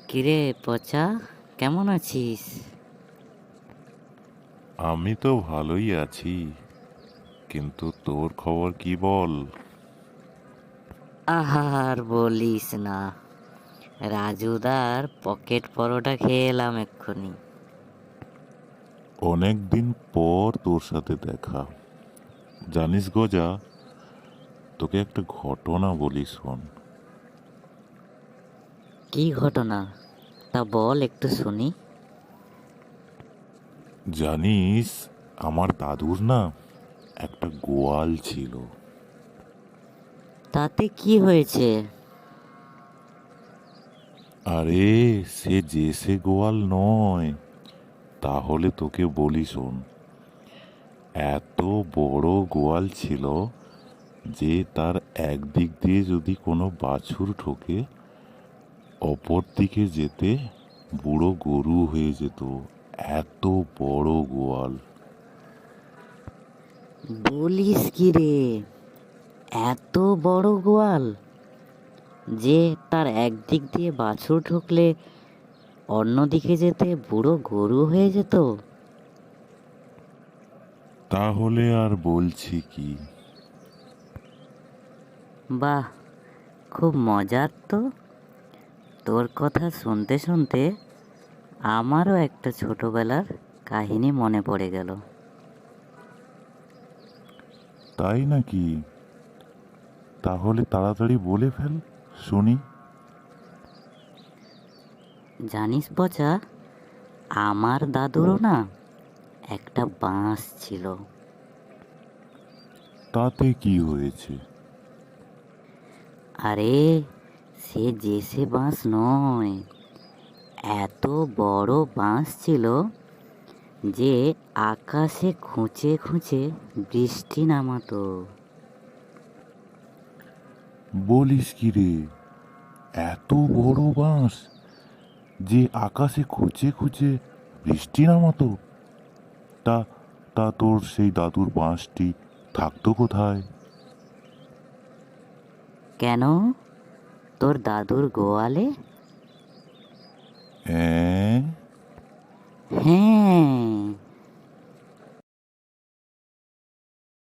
কিরে পচা, কেমন আছিস? আমি তো ভালোই আছি, কিন্তু তোর খবর কি বল? আর বলিস না, রাজুদার পকেট পরোটা খেয়ে এলাম এক্ষুনি। অনেক দিন পর তোর সাথে দেখা। জানিস গজা, তোকে একটা ঘটনা বলি, শোন। কি ঘটনা? তা বল একটু শুনি। জানিস, আমার দাদুর না একটা গোয়াল ছিল। তাতে কি হয়েছে? আরে, সে গোয়াল নয়। তাহলে তোকে বলি, শোন। এত বড় গোয়াল ছিল যে তার একদিক দিয়ে যদি কোনো বাছুর ঢোকে, অপর দিকে যেতে বুড়ো গরু হয়ে যেত। এত বড় গোয়াল। বলিস কি রে, এত বড় গোয়াল যে তার একদিক দিয়ে বাছুর ঢুকলে অন্যদিকে যেতে বুড়ো গরু হয়ে যেত? তাহলে আর বলছি কি। বাহ, খুব মজার তো। তোর কথা শুনতে শুনতে আমারও একটা ছোটবেলার কাহিনী মনে পড়ে গেল। তাই নাকি? তাহলে তাড়াতাড়ি বলে ফেল, শুনি। জানিস পচা, আমার দাদুরও না একটা বাঁশ ছিল। তাতে কি হয়েছে? আরে, সে বাঁশ নয়, এত বড় বাঁশ ছিল যে আকাশে খুঁচে খুঁচে বৃষ্টি নামাতো। বলিস কি রে, এত বড় বাঁশ যে আকাশে খুঁজে খুঁজে বৃষ্টি নামাতো? তা তা তোর সেই দাদুর বাঁশটি থাকতো কোথায়? কেন, তোর দাদুর গোয়ালে?